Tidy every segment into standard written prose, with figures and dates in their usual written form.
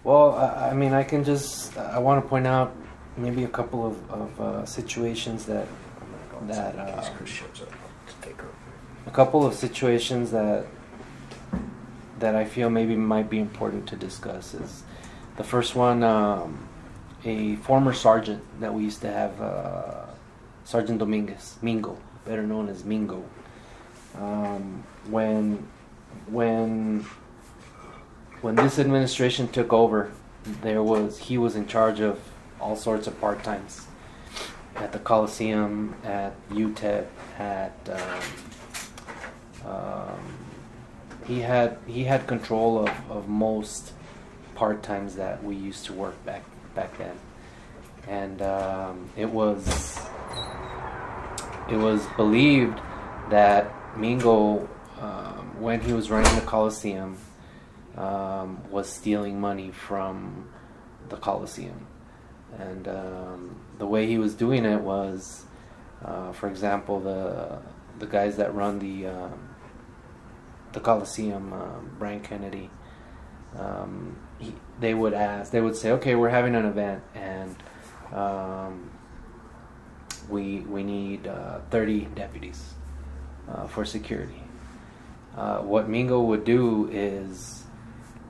Well, I mean, I want to point out maybe a couple of situations that a couple of situations that I feel maybe might be important to discuss. Is the first one, a former sergeant that we used to have, Sergeant Dominguez, Mingo, better known as Mingo. When this administration took over, he was in charge of all sorts of part-times at the Colesium, at UTEP, he had control of most part-times that we used to work back then, and it was believed that Mingo, when he was running the Colesium, was stealing money from the Colesium. And the way he was doing it was, for example, the guys that run the Colesium, Brian Kennedy, they would say, okay, we're having an event, and we need 30 deputies for security. What Mingo would do is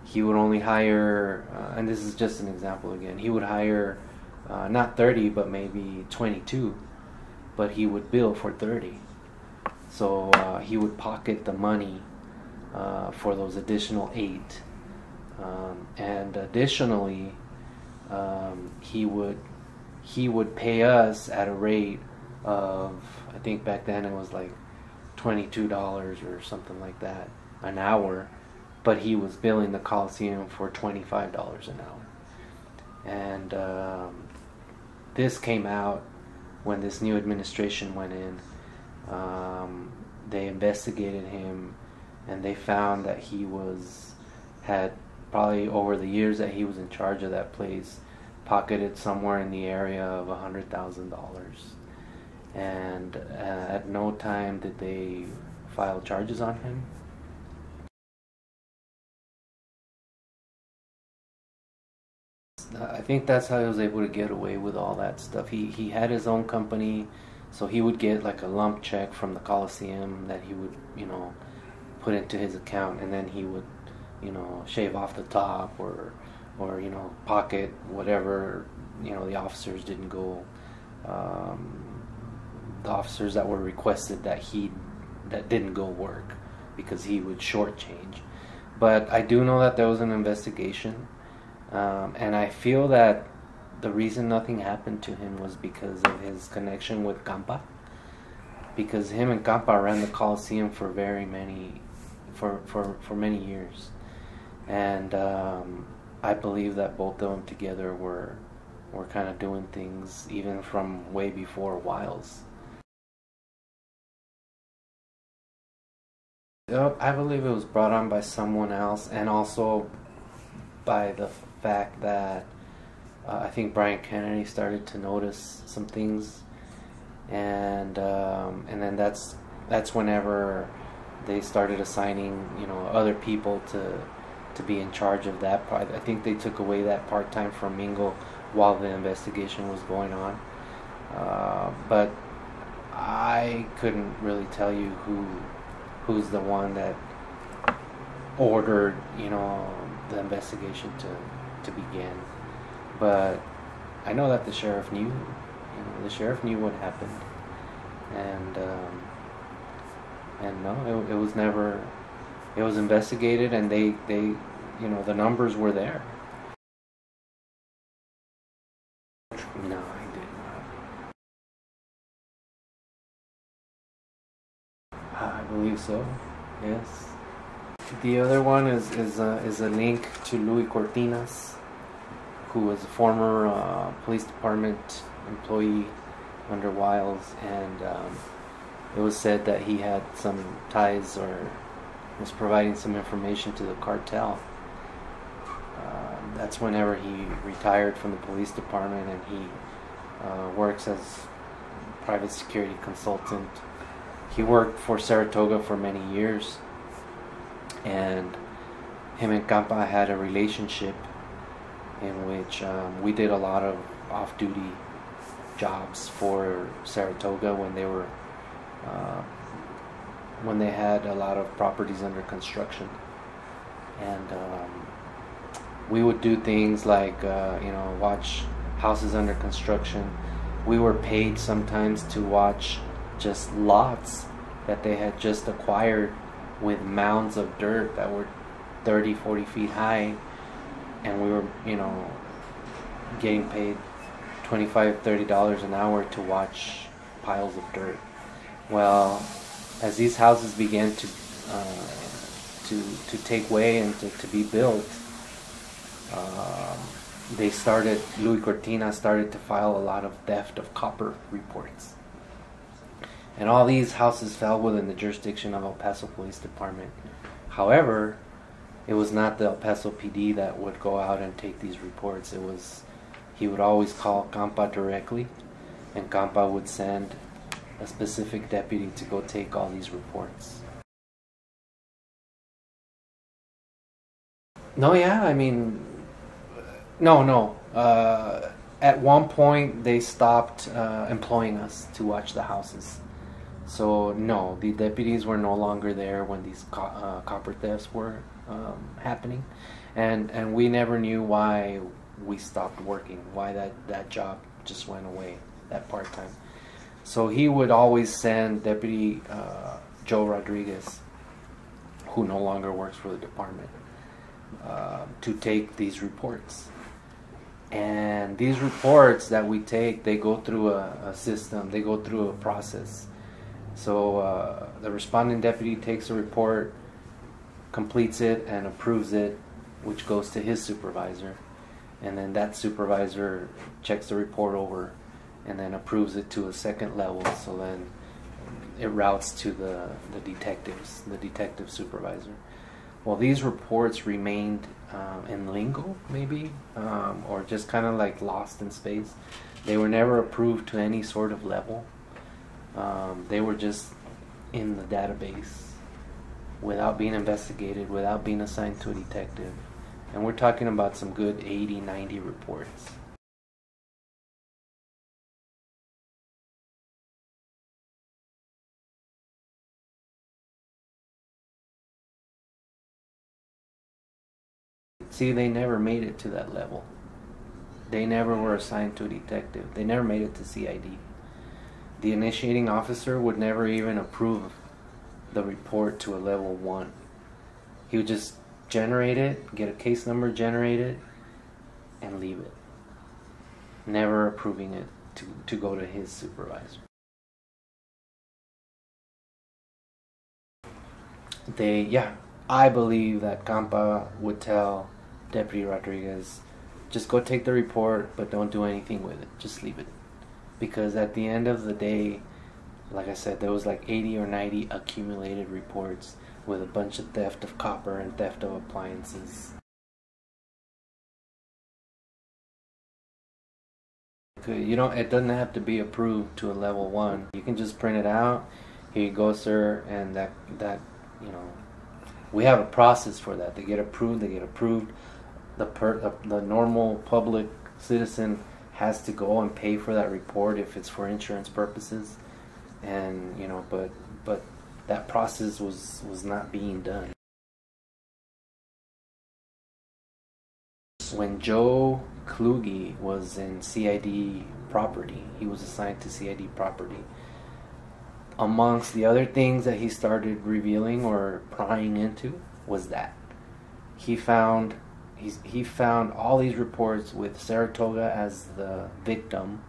he would only hire, and this is just an example again, he would hire not 30 but maybe 22, but he would bill for 30. So he would pocket the money for those additional 8, and additionally he would pay us at a rate of, I think back then it was like $22 or something like that an hour, but he was billing the Colesium for $25 an hour. And this came out when this new administration went in. They investigated him, and they found that he had probably, over the years that he was in charge of that place, pocketed somewhere in the area of $100,000. And at no time did they file charges on him. I think that's how he was able to get away with all that stuff. He had his own company, so he would get like a lump check from the Colesium that he would, put into his account, and then he would, shave off the top or pocket whatever, the officers didn't go, the officers that were requested that didn't go work, because he would shortchange. But I do know that there was an investigation. And I feel that the reason nothing happened to him was because of his connection with Campa, because him and Campa ran the Colesium for many years, and I believe that both of them together were kind of doing things even from way before Wiles. I believe it was brought on by someone else, and also by the fact that I think Brian Kennedy started to notice some things, and then that's whenever they started assigning other people to be in charge of that part. I think they took away that part-time from Mingo while the investigation was going on, but I couldn't really tell you who's the one that ordered the investigation to begin. But I know that the sheriff knew. The sheriff knew what happened, and no, it was never. It was investigated, and they the numbers were there. No, I did not. I believe so. Yes. The other one is a link to Louie Cortinas, who was a former police department employee under Wiles, and it was said that he had some ties or was providing some information to the cartel. That's whenever he retired from the police department, and he works as a private security consultant. He worked for Saratoga for many years, and him and Campa had a relationship, in which we did a lot of off-duty jobs for Saratoga when they had a lot of properties under construction, and we would do things like watch houses under construction. We were paid sometimes to watch just lots that they had just acquired with mounds of dirt that were 30, 40 feet high, and we were getting paid $25, $30 an hour to watch piles of dirt. Well, as these houses began to take way and to be built, Louie Cortinas started to file a lot of theft of copper reports. And all these houses fell within the jurisdiction of El Paso Police Department. However, it was not the El Paso PD that would go out and take these reports. He would always call Campa directly, and Campa would send a specific deputy to go take all these reports. No. At one point, they stopped employing us to watch the houses. So no, the deputies were no longer there when these copper thefts were happening, and we never knew why we stopped working, why that job just went away, that part-time. So he would always send Deputy Joe Rodriguez, who no longer works for the department, to take these reports. And these reports that we take, they go through a system, they go through a process. So the responding deputy takes a report, completes it, and approves it, which goes to his supervisor. And then that supervisor checks the report over and then approves it to a second level. So then it routes to the detectives, the detective supervisor. Well, these reports remained in lingo, maybe, or just kind of like lost in space. They were never approved to any sort of level. They were just in the database without being investigated, without being assigned to a detective. And we're talking about some good 80, 90 reports. See, they never made it to that level. They never were assigned to a detective. They never made it to CID. The initiating officer would never even approve the report to a level 1. He would just generate it, get a case number generated, and leave it. Never approving it to go to his supervisor. I believe that Campa would tell Deputy Rodriguez, just go take the report, but don't do anything with it. Just leave it. Because at the end of the day, like I said, there was like 80 or 90 accumulated reports with a bunch of theft of copper and theft of appliances. It doesn't have to be approved to a level 1. You can just print it out. Here you go, sir, and that we have a process for that. They get approved. The normal public citizen has to go and pay for that report if it's for insurance purposes, and but that process was not being done. When Joe Kluge was in CID property, he was assigned to CID property. Amongst the other things that he started revealing or prying into was that he found all these reports with Saratoga as the victim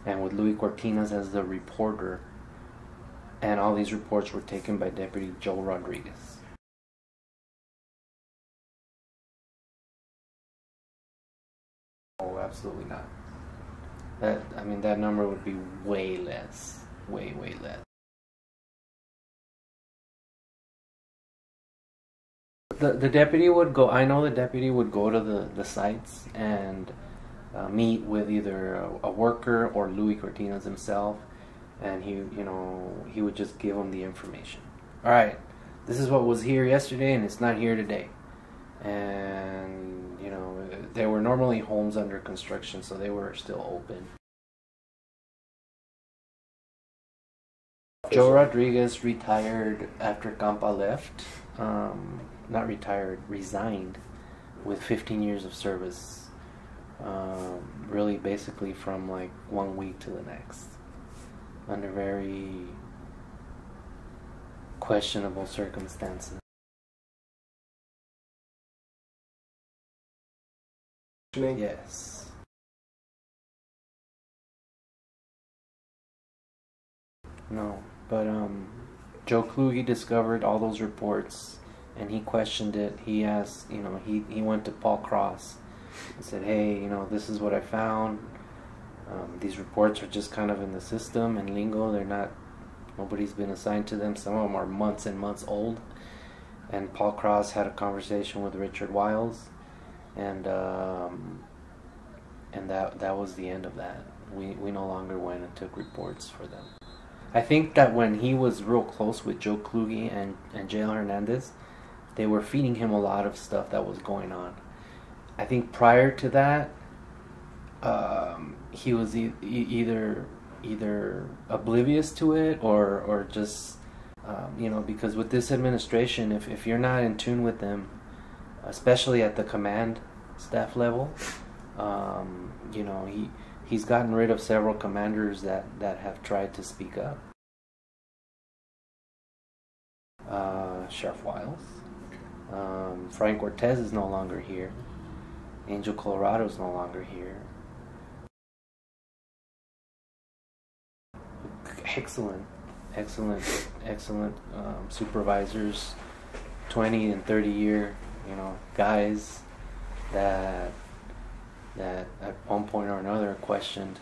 and with Louie Cortinas as the reporter, and all these reports were taken by Deputy Joe Rodriguez. Oh, absolutely not. That number would be way less, way less. The deputy would go. I know the deputy would go to the sites and meet with either a worker or Louie Cortinas himself, and he would just give them the information. All right, this is what was here yesterday, and it's not here today, and you know, there were normally homes under construction, so they were still open. Joe Rodriguez retired after Campa left. Not retired, resigned with 15 years of service. Really basically from like 1 week to the next, under very questionable circumstances. Yes. No, but Joe Kluge discovered all those reports and he questioned it. He asked, you know, he went to Paul Cross and said, hey, you know, this is what I found. These reports are just kind of in the system and lingo. They're not, nobody's been assigned to them. Some of them are months and months old. And Paul Cross had a conversation with Richard Wiles, and that was the end of that. We no longer went and took reports for them. I think that when he was real close with Joe Kluge and J.L. Hernandez, they were feeding him a lot of stuff that was going on. I think prior to that, he was either oblivious to it or just you know, because with this administration, if you're not in tune with them, especially at the command staff level, you know, he's gotten rid of several commanders that have tried to speak up. Sheriff Wiles, Frank Cortez is no longer here. Angel Colorado is no longer here. Excellent supervisors, 20 and 30 year, you know, guys that at one point or another questioned,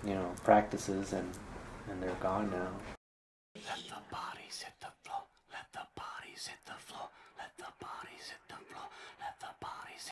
you know, practices, and they're gone now. Let the bodies hit the